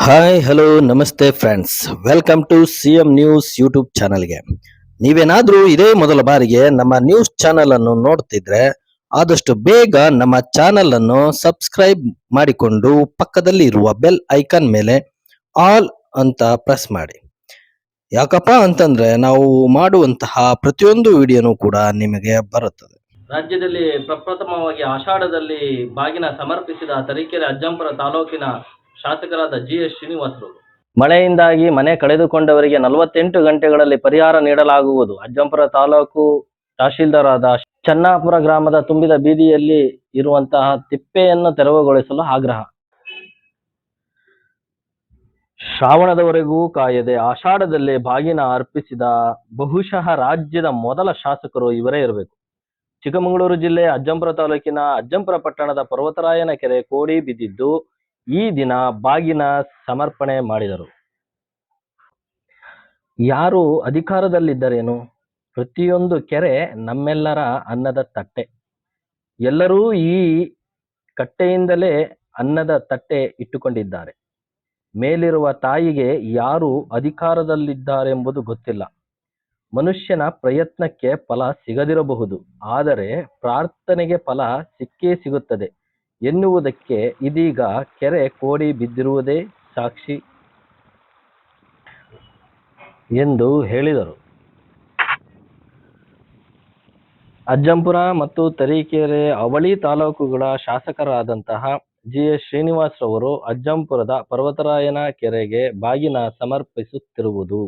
Hi hello ನಮಸ್ತೆ friends, welcome to C M news YouTube ಚಾನಲ್ಗೆ. ನೀವೇನಾದರೂ ಇದೇ ಮೊದಲ ಬಾರಿಗೆ ನಮ್ಮ ನ್ಯೂಸ್ ಚಾನಲ್ ಅನ್ನು ನೋಡ್ತಿದ್ರೆ ಆದಷ್ಟು ಬೇಗ ನಮ್ಮ ಚಾನಲ್ ಅನ್ನು ಸಬ್ಸ್ಕ್ರೈಬ್ ಮಾಡಿಕೊಂಡು ಪಕ್ಕದಲ್ಲಿ ಇರುವ ಬೆಲ್ ಐಕಾನ್ ಮೇಲೆ ಆಲ್ ಅಂತ ಪ್ರೆಸ್ ಮಾಡಿ. ಯಾಕಪ್ಪ ಅಂತಂದ್ರೆ ನಾವು ಮಾಡುವಂತಹ ಪ್ರತಿಯೊಂದು ವಿಡಿಯೋನು ಕೂಡ ನಿಮಗೆ ಬರುತ್ತದೆ. ರಾಜ್ಯದಲ್ಲಿ ಪ್ರಪ್ರಥಮವಾಗಿ ಆಷಾಢದಲ್ಲಿ ಬಾಗಿನ ಸಮರ್ಪಿಸಿದ ತರೀಕೆರೆ ಅಜ್ಜಂಪುರ ತಾಲೂಕಿನ ಶಾಸಕರಾದ GS ಶ್ರೀನಿವಾಸರು. ಮಳೆಯಿಂದಾಗಿ ಮನೆ ಕಳೆದುಕೊಂಡವರಿಗೆ 48 ಗಂಟೆಗಳಲ್ಲಿ ಪರಿಹಾರ ನೀಡಲಾಗುವುದು. ಅಜ್ಜಂಪುರ ತಾಲೂಕು ತಹಶೀಲ್ದಾರ್ ಆದ ಚನ್ನಾಪುರ ಗ್ರಾಮದ ತುಂಬಿದ ಬೀದಿಯಲ್ಲಿ ಇರುವಂತಹ ತಿಪ್ಪೆಯನ್ನು ತೆರವುಗೊಳಿಸಲು ಆಗ್ರಹ. ಶ್ರಾವಣದವರೆಗೂ ಕಾಯದೆ ಆಷಾಢದಲ್ಲೇ ಬಾಗಿನ ಅರ್ಪಿಸಿದ ಬಹುಶಃ ರಾಜ್ಯದ ಮೊದಲ ಶಾಸಕರು ಇವರೇ ಇರಬೇಕು. ಚಿಕ್ಕಮಗಳೂರು ಜಿಲ್ಲೆ ಅಜ್ಜಂಪುರ ತಾಲೂಕಿನ ಅಜ್ಜಂಪುರ ಪಟ್ಟಣದ ಪರ್ವತರಾಯನ ಕೆರೆ ಕೋಡಿ ಬಿದ್ದಿದ್ದು ಈ ದಿನ ಬಾಗಿನ ಸಮರ್ಪಣೆ ಮಾಡಿದರು. ಯಾರು ಅಧಿಕಾರದಲ್ಲಿದ್ದರೇನು, ಪ್ರತಿಯೊಂದು ಕೆರೆ ನಮ್ಮೆಲ್ಲರ ಅನ್ನದ ತಟ್ಟೆ. ಎಲ್ಲರೂ ಈ ಕಟ್ಟೆಯಿಂದಲೇ ಅನ್ನದ ತಟ್ಟೆ ಇಟ್ಟುಕೊಂಡಿದ್ದಾರೆ. ಮೇಲಿರುವ ತಾಯಿಗೆ ಯಾರು ಅಧಿಕಾರದಲ್ಲಿದ್ದಾರೆಂಬುದು ಗೊತ್ತಿಲ್ಲ. ಮನುಷ್ಯನ ಪ್ರಯತ್ನಕ್ಕೆ ಫಲ ಸಿಗದಿರಬಹುದು, ಆದರೆ ಪ್ರಾರ್ಥನೆಗೆ ಫಲ ಸಿಕ್ಕೇ ಸಿಗುತ್ತದೆ ಎನ್ನುವುದಕ್ಕೆ ಇದೀಗ ಕೆರೆ ಕೋಡಿ ಬಿದ್ದಿರುವುದೇ ಸಾಕ್ಷಿ ಎಂದು ಹೇಳಿದರು. ಅಜ್ಜಂಪುರ ಮತ್ತು ತರೀಕೆರೆ ಅವಳಿ ತಾಲೂಕುಗಳ ಶಾಸಕರಾದಂತಹ GS ಶ್ರೀನಿವಾಸ್ ರವರು ಅಜ್ಜಂಪುರದ ಪರ್ವತರಾಯನ ಕೆರೆಗೆ ಬಾಗಿನ ಸಮರ್ಪಿಸುತ್ತಿರುವುದು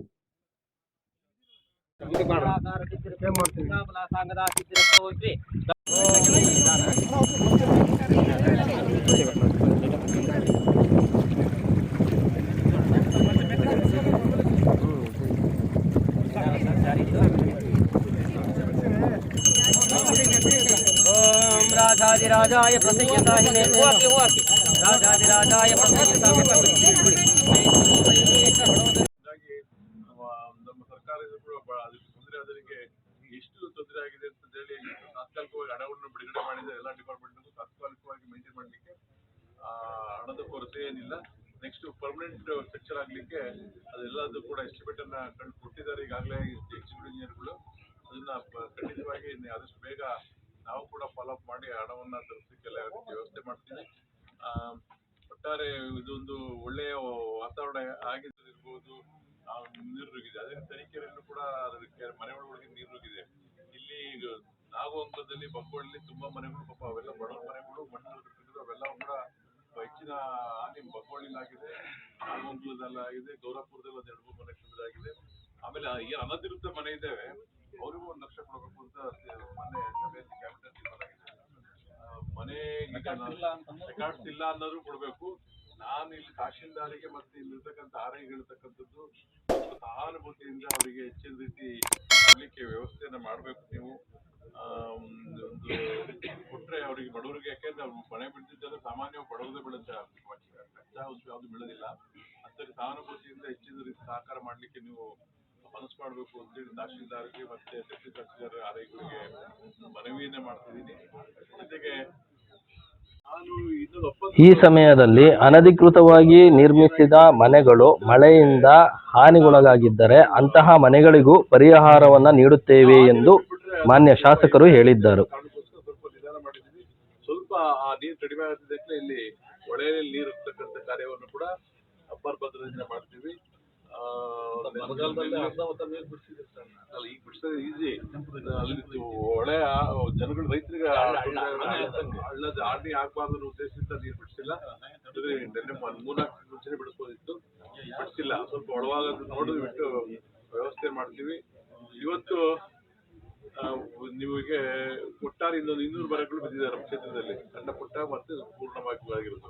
ರಾಜಾಧಿರಾಜಾಯ ಪ್ರಸಯ್ಯತಾಹಿನೇ ರಾಜಾಧಿರಾಜಾಯ ಪ್ರಸಯ್ಯತಾಹಿನೇ. ನಮ್ಮ ಸರ್ಕಾರದಿಂದ ಕೂಡ ಅದಕ್ಕೆ ತೊಂದರೆ ಆದವರಿಗೆ ಎಷ್ಟು ತೊಂದರೆ ಆಗಿದೆ ಅಂತ ಹೇಳಿ ತಾತ್ಕಾಲಿಕವಾಗಿ ಹಣವನ್ನು ಬಿಡುಗಡೆ ಮಾಡಿದ ಎಲ್ಲ ಡಿಪಾರ್ಟ್ಮೆಂಟ್ಗೂ ತಾತ್ಕಾಲಿಕವಾಗಿ ಮೇಂಟೈನ್ ಮಾಡಲಿಕ್ಕೆ ಹಣದ ಕೊರತೆ ಏನಿಲ್ಲ. ನೆಕ್ಸ್ಟ್ ಪರ್ಮನೆಂಟ್ ಸ್ಟ್ರಕ್ಚರ್ ಆಗ್ಲಿಕ್ಕೆ ಅದೆಲ್ಲದೂ ಕೂಡ ಎಸ್ಟಿಮೇಟ್ ಅನ್ನ ಕೊಟ್ಟಿದ್ದಾರೆ ಈಗಾಗಲೇ ಎಕ್ಸಿಕ್ಯೂಟಿವ್ ಇಂಜಿನಿಯರ್ಗಳು. ಅದನ್ನ ಖಂಡಿತವಾಗಿ ಆದಷ್ಟು ಬೇಗ ನಾವು ಕೂಡ ಫಾಲೋ ಅಪ್ ಮಾಡಿ ಹಣವನ್ನ ತರಿಸಲಿಕ್ಕೆಲ್ಲ ವ್ಯವಸ್ಥೆ ಮಾಡ್ತೀವಿ. ಒಟ್ಟಾರೆ ಇದೊಂದು ಒಳ್ಳೆಯ ವಾತಾವರಣ ಆಗಿರ್ಬೋದು. ನೀರು ನುಗ್ಗಿದೆ, ಅದೇ ತರೀಕೆರೆಯಲ್ಲೂ ಕೂಡ ಮನೆ ಒಳಗೆ ನೀರು ನುಗ್ಗಿದೆ. ಇಲ್ಲಿ ನಾಗವಂಕದಲ್ಲಿ ಬಗ್ಗೋಳಲ್ಲಿ ತುಂಬಾ ಮನೆಗಳು ಪಾಪ ಅವೆಲ್ಲ ಬಡವ ಮನೆಗಳು ಮಣ್ಣು ಅವೆಲ್ಲ ಕೂಡ ಹೆಚ್ಚಿನ ಹಾನಿ ಬಗ್ಗೋಳಿಲಾಗಿದೆ, ನಾಗವಂಕಲದಲ್ಲಿ ಆಗಿದೆ, ಗೌರಪುರದಲ್ಲಿ ಒಂದು 2-3 ಮನೆ ಸುರಿದಾಗಿದೆ. ಆಮೇಲೆ ಏನು ಅನಧಿಕೃತ ಮನೆ ಇದ್ದೇವೆ ಅವರಿಗೂ 1 ಲಕ್ಷ ಕೊಡಬೇಕು ಅಂತ ಮೊನ್ನೆ ಸಭೆಯಲ್ಲಿ ಕ್ಯಾಬಿನೆಟ್ ತೀರ್ಮಾನ ಆಗಿದೆ. ಮನೆ ರೆಕಾರ್ಡ್ಸ್ ಇಲ್ಲ ಅನ್ನೋದು ಕೊಡಬೇಕು. ನಾನು ಇಲ್ಲಿ ತಹಶೀಲ್ದಾರಿಗೆ ಮತ್ತೆ ಇಲ್ಲಿರ್ತಕ್ಕಂಥ ಆರ್ಐಗೆ ಹೇಳ್ತಕ್ಕಂಥದ್ದು ಸಹಾನುಭೂತಿಯಿಂದ ಅವರಿಗೆ ಹೆಚ್ಚಿನ ರೀತಿ ಕೊಡ್ಲಿಕ್ಕೆ ವ್ಯವಸ್ಥೆಯನ್ನ ಮಾಡಬೇಕು. ನೀವು ಒಂದು ಕೊಟ್ರೆ ಅವರಿಗೆ ಬಡವರಿಗೆ, ಯಾಕೆಂದ್ರೆ ಅವ್ರು ಮನೆ ಬಿಡ್ತಿದ್ದಾರೆ ಸಾಮಾನ್ಯ ಬಡವರೇ ಬೀಳುತ್ತೆ, ಕಚ್ಚಾ ವಸ್ತು ಯಾವ್ದು ಬೀಳೋದಿಲ್ಲ. ಅಂತಕ್ಕೆ ಸಹಾನುಭೂತಿಯಿಂದ ಹೆಚ್ಚಿನ ರೀತಿ ಸಹಕಾರ ಮಾಡ್ಲಿಕ್ಕೆ ನೀವು ಮನಸ್ಸು ಮಾಡಬೇಕು ಅಂತೇಳಿ ತಹಶೀಲ್ದಾರ್ಗೆ ಮತ್ತೆ ಡೆಪ್ಯೂಟಿ ತಹಶೀಲ್ದಾರ್ ಆರ್ಐಗಳಿಗೆ ಮನವಿಯನ್ನೇ ಮಾಡ್ತಿದ್ದೀನಿ. ಜೊತೆಗೆ ಈ ಸಮಯದಲ್ಲಿ ಅನಧಿಕೃತವಾಗಿ ನಿರ್ಮಿಸಿದ ಮನೆಗಳು ಮಳೆಯಿಂದ ಹಾನಿಗೊಳಗಾಗಿದ್ದರೆ ಅಂತಹ ಮನೆಗಳಿಗೂ ಪರಿಹಾರವನ್ನ ನೀಡುತ್ತೇವೆ ಎಂದು ಮಾನ್ಯ ಶಾಸಕರು ಹೇಳಿದ್ದರು. ಸ್ವಲ್ಪ ನಿಧಾನ ಮಾಡಿದ್ದೀವಿ. ಸ್ವಲ್ಪ ಆ ನೀರು ಕಡಿಮೆ ಆಗದಿದ್ದಕ್ಕೆ ಇಲ್ಲಿ ಹೊಳೆಯಲ್ಲಿ ನೀರು ಇರ್ತಕ್ಕಂಥ ಕಾರ್ಯವನ್ನು ಕೂಡ ಅಬ್ಬರ್ ಭದ್ರದಿಂದ ಮಾಡ್ತೀವಿ. ಈಗ ಬಿಡಿಸೋದು ಈಸಿ. ಅಲ್ಲಿ ಹೊಳೆ ಜನಗಳು ರೈತರಿಗೆ ಹಳ್ಳದ ಹಾನಿ ಆಗ್ಬಾರ್ದು ಉದ್ದೇಶದಿಂದ ನೀರು ಬಿಡಿಸಿಲ್ಲ. ನಿನ್ನೆ 3-4 ಮುಂಚೆನೆ ಬಿಡಿಸ್ಬೋದಿತ್ತು, ಬಿಡಿಸಿಲ್ಲ. ಸ್ವಲ್ಪ ಒಳವಾಗೋದು ನೋಡಿ ಬಿಟ್ಟು ವ್ಯವಸ್ಥೆ ಮಾಡ್ತೀವಿ. ಇವತ್ತು ನಿಮಗೆ ಒಟ್ಟಾರೆ 200 ಮರಗಳು ಬಿದ್ದಿದ್ದಾರೆ ನಮ್ಮ ಕ್ಷೇತ್ರದಲ್ಲಿ, ಸಣ್ಣ ಪುಟ್ಟ ಮತ್ತು ಪೂರ್ಣವಾಗಿ ಆಗಿರೋದು.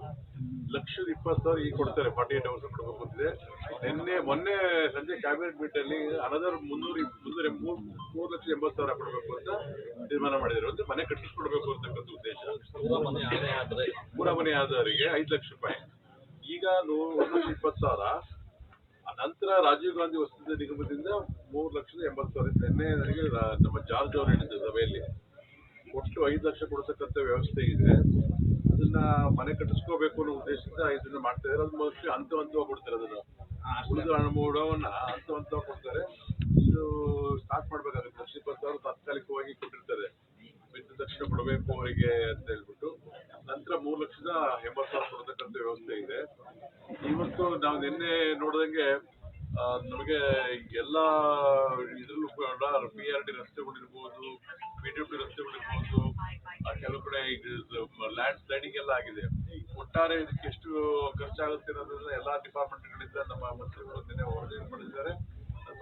1,20,000 ಈಗ ಕೊಡ್ತಾರೆ, 48 hours ಕೊಡಬೇಕು ಅಂತಿದೆ. ಮೊನ್ನೆ ಸಂಜೆ ಕ್ಯಾಬಿನೆಟ್ ಮೀಟ್ ಅಲ್ಲಿ ಅನದರ್ 3,80,000 ಕೊಡಬೇಕು ಅಂತ ತೀರ್ಮಾನ ಮಾಡಿದ್ದಾರೆ. ಒಂದು ಮನೆ ಕಟ್ಟಿಸ್ಕೊಡ್ಬೇಕು ಅಂತಕ್ಕಂಥ ಉದ್ದೇಶ. ಪೂರ ಮನೆ ಆದವರಿಗೆ 5 ಲಕ್ಷ ರೂಪಾಯಿ, ಈಗ 1,20,000. ನಂತರ ರಾಜೀವ್ ಗಾಂಧಿ ವಸತಿ ನಿಗಮದಿಂದ 3,80,000. ನಿನ್ನೆ ನನಗೆ ನಮ್ಮ ಜಾರ್ಜ್ ಅವರು ಹೇಳಿದ್ರು ಸಭೆಯಲ್ಲಿ ಒಟ್ಟು 5 ಲಕ್ಷ ಕೊಡ್ತಕ್ಕಂಥ ವ್ಯವಸ್ಥೆ ಇದೆ. ಅದನ್ನ ಮನೆ ಕಟ್ಟಿಸ್ಕೋಬೇಕು ಅನ್ನೋ ಉದ್ದೇಶದಿಂದ ಇದನ್ನ ಮಾಡ್ತಾ ಇದ್ದಾರೆ. ಅದು ಮೋಸ್ಟ್ಲಿ ಹಂತವಾಗಿ ಕೊಡ್ತಾರೆ. ಅದನ್ನ ಉಳಿದ ಹಣವನ್ನ ಹಂತವಾಗಿ ಕೊಡ್ತಾರೆ. ಇದು ಸ್ಟಾರ್ಟ್ ಮಾಡ್ಬೇಕಾಗುತ್ತೆ. 20,000 ತಾತ್ಕಾಲಿಕವಾಗಿ ಕೊಟ್ಟಿರ್ತಾರೆ, ಬಿದ್ದ ತಕ್ಷಣ ಕೊಡಬೇಕು ಅವರಿಗೆ ಅಂತ ಹೇಳ್ಬಿಟ್ಟು. ನಂತರ 3,80,000 ಕೊಡತಕ್ಕಂಥ ವ್ಯವಸ್ಥೆ ಇದೆ. ಇವತ್ತು ನಾವು ನಿನ್ನೆ ನೋಡಿದಂಗೆ ನಮಗೆ ಎಲ್ಲಾ ಇದ್ರಲ್ಲೂ ಕೂಡ PRD ರಸ್ತೆಗಳಿರ್ಬೋದು, PWD ರಸ್ತೆಗಳಿರ್ಬೋದು, ಕೆಲವು ಕಡೆ ಲ್ಯಾಂಡ್ ಸ್ಲೈಡಿಂಗ್ ಎಲ್ಲ ಆಗಿದೆ. ಒಟ್ಟಾರೆ ಇದಕ್ಕೆ ಎಷ್ಟು ಖರ್ಚಾಗುತ್ತೆ ಅನ್ನೋದನ್ನ ಎಲ್ಲಾ ಡಿಪಾರ್ಟ್ಮೆಂಟ್ಗಳಿಂದ ನಮ್ಮ ಮಂತ್ರಿಗಳು ನಿನ್ನೆ ವರದಿ ಮಾಡಿದ್ದಾರೆ.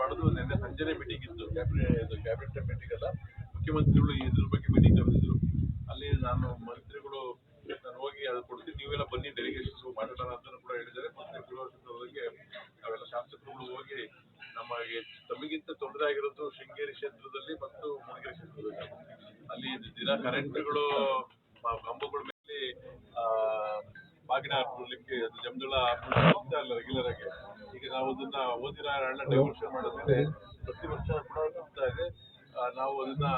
ಪಡೆದು ನಿನ್ನೆ ಸಂಜೆನೆ ಮೀಟಿಂಗ್ ಇತ್ತು, ಕ್ಯಾಬಿನೆಟ್ ಮೀಟಿಂಗ್ ಅಲ್ಲ, ಮುಖ್ಯಮಂತ್ರಿಗಳು ಇದ್ರ ಬಗ್ಗೆ ಮೀಟಿಂಗ್ ಕರೆದಿದ್ರು. ಅಲ್ಲಿ ನಾನು ಮಂತ್ರಿಗಳು ನಾನು ಹೋಗಿ ಅದು ಕೊಡ್ತೀನಿ, ನೀವೆಲ್ಲ ಬನ್ನಿ ಡೆಲಿಗೇಷನ್ಸ್ ಮಾತಾಡೋಣ ಅಂತ ಕೂಡ ಹೇಳಿದ್ದಾರೆ. ಮತ್ತೆ ಗೃಹಸಚಿವರಿಗೆ ನಾವೆಲ್ಲ ಶಾಸಕರುಗಳು ಹೋಗಿ ನಮಗೆ ತಮಗಿಂತ ತೊಂದರೆ ಆಗಿರೋದು ಶೃಂಗೇರಿ ಕ್ಷೇತ್ರದಲ್ಲಿ ಮತ್ತು ಮೂಡಿಗೆರೆ ಕ್ಷೇತ್ರದಲ್ಲಿ. ಅಲ್ಲಿ ದಿನ ಕರೆಂಟ್ಗಳು ಕಂಬಗಳ ಮೇಲೆ ಬಾಗಿನ ಹಾಕೊಳ್ಳಿಕ್ಕೆ ಜಮದಳ ಹಾಕೊಳ್ಳಿಕ್ಕೆ ಅಲ್ಲ ರೆಗ್ಯುಲರ್ ಆಗಿ. ಈಗ ನಾವು ಅದನ್ನ ಓದಿನ ಹಣ ಡೈವರ್ಷನ್ ಮಾಡಿದ್ರೆ ಪ್ರತಿ ವರ್ಷ ಕೂಡ ಆಗ್ತಾ ಇದೆ. ನಾವು ಅದನ್ನ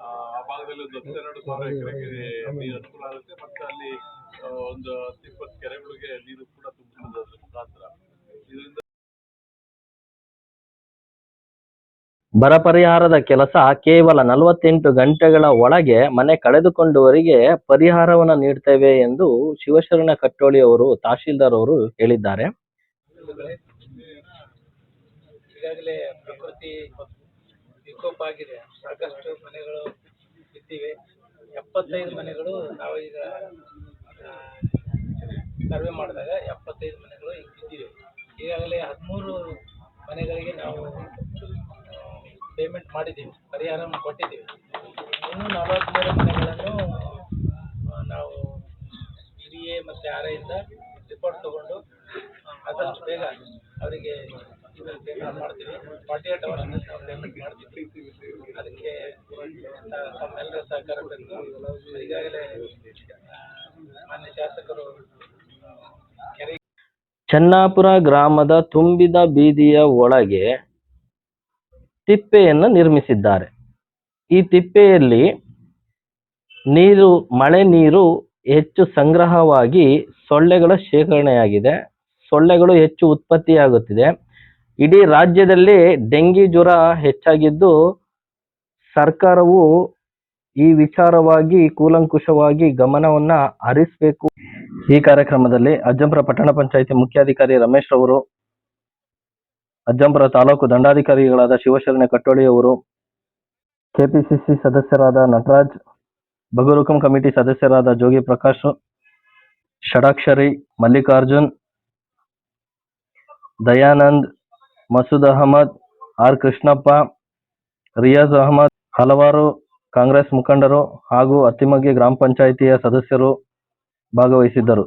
ಆ ಭಾಗದಲ್ಲಿ ಒಂದು 12,000 ಎಕರೆಗೆ ನೀರು ಅನುಕೂಲ ಆಗುತ್ತೆ. ಮತ್ತೆ ಅಲ್ಲಿ ಒಂದು 10-20 ಕೆರೆಗಳಿಗೆ ನೀರು ಕೂಡ ತುಂಬಿಸುವುದರ ಮುಖಾಂತರ ಇದರಿಂದ ಬರ ಪರಿಹಾರದ ಕೆಲಸ ಕೇವಲ 48 ಗಂಟೆಗಳ ಒಳಗೆ ಮನೆ ಕಳೆದುಕೊಂಡವರಿಗೆ ಪರಿಹಾರವನ್ನು ನೀಡ್ತೇವೆ ಎಂದು ಶಿವಶರಣ ಕಟ್ಟೋಳಿ ಅವರು ತಹಶೀಲ್ದಾರ್ ಅವರು ಹೇಳಿದ್ದಾರೆ. ಈಗಾಗಲೇ ಪ್ರಕೃತಿ ವಿಕೋಪ ಆಗಿದೆ, ಸಾಕಷ್ಟು ಮನೆಗಳು ಬಿದ್ದಿವೆ. 75 ಮನೆಗಳು ನಾವು ಈಗ ಸರ್ವೆ ಮಾಡಿದಾಗ 75 ಮನೆಗಳು ಈಗ ಬಿದ್ದಿವೆ. ಈಗಾಗಲೇ 13 ಮನೆಗಳಿಗೆ ನಾವು ಪೇಮೆಂಟ್ ಮಾಡಿದ್ದೀವಿ, ಪರಿಹಾರ ಕೊಟ್ಟಿದ್ದೀವಿ. ಇನ್ನೂ 43 ಮನೆಗಳನ್ನು ನಾವು DA ಮತ್ತು RI ಇಂದ ರಿಪೋರ್ಟ್ ತಗೊಂಡು ಆದಷ್ಟು ಬೇಗ ಅವರಿಗೆ ಪೇಮೆಂಟ್ ಮಾಡ್ತೀವಿ. 48 ಅವರಲ್ಲಿ ನಾವು ಪೇಮೆಂಟ್ ಮಾಡ್ತೀವಿ. ಅದಕ್ಕೆ ತಮ್ಮೆಲ್ಲರ ಸಹಕಾರ ಬೇಕು. ಈಗಾಗಲೇ ಮಾನ್ಯ ಶಾಸಕರು ಚೆನ್ನಾಪುರ ಗ್ರಾಮದ ತುಂಬಿದ ಬೀದಿಯ ಒಳಗೆ ತಿಪ್ಪೆಯನ್ನು ನಿರ್ಮಿಸಿದ್ದಾರೆ. ಈ ತಿಪ್ಪೆಯಲ್ಲಿ ಮಳೆ ನೀರು ಹೆಚ್ಚು ಸಂಗ್ರಹವಾಗಿ ಸೊಳ್ಳೆಗಳ ಶೇಖರಣೆಯಾಗಿದೆ. ಸೊಳ್ಳೆಗಳು ಹೆಚ್ಚು ಉತ್ಪತ್ತಿಯಾಗುತ್ತಿದೆ. ಇಡೀ ರಾಜ್ಯದಲ್ಲಿ ಡೆಂಗಿ ಜ್ವರ ಹೆಚ್ಚಾಗಿದ್ದು, ಸರ್ಕಾರವು ಈ ವಿಚಾರವಾಗಿ ಕೂಲಂಕುಷವಾಗಿ ಗಮನವನ್ನ ಹರಿಸಬೇಕು. ಈ ಕಾರ್ಯಕ್ರಮದಲ್ಲಿ ಅಜ್ಜಂಪುರ ಪಟ್ಟಣ ಪಂಚಾಯಿತಿ ಮುಖ್ಯಾಧಿಕಾರಿ ರಮೇಶ್ ರವರು, ಅಜ್ಜಂಪುರ ತಾಲೂಕು ದಂಡಾಧಿಕಾರಿಗಳಾದ ಶಿವಶರಣ ಕಟ್ಟೋಳಿ ಅವರು, KPCC ಸದಸ್ಯರಾದ ನಟರಾಜ್, ಬಗರುಕಂ ಕಮಿಟಿ ಸದಸ್ಯರಾದ ಜೋಗಿ ಪ್ರಕಾಶ್, ಷಡಾಕ್ಷರಿ, ಮಲ್ಲಿಕಾರ್ಜುನ್, ದಯಾನಂದ್, ಮಸೂದ್ ಅಹಮದ್, R ಕೃಷ್ಣಪ್ಪ, ರಿಯಾಜ್ ಅಹಮದ್, ಹಲವಾರು ಕಾಂಗ್ರೆಸ್ ಮುಖಂಡರು ಹಾಗೂ ಅತ್ತಿಮಗ್ಗೆ ಗ್ರಾಮ ಪಂಚಾಯಿತಿಯ ಸದಸ್ಯರು ಭಾಗವಹಿಸಿದ್ದರು.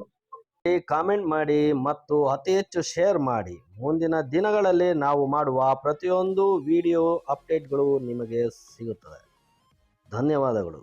ಕಾಮೆಂಟ್ ಮಾಡಿ ಮತ್ತು ಅತಿ ಹೆಚ್ಚು ಶೇರ್ ಮಾಡಿ. ಮುಂದಿನ ದಿನಗಳಲ್ಲಿ ನಾವು ಮಾಡುವ ಪ್ರತಿಯೊಂದು ವಿಡಿಯೋ ಅಪ್ಡೇಟ್ಗಳು ನಿಮಗೆ ಸಿಗುತ್ತದೆ. ಧನ್ಯವಾದಗಳು.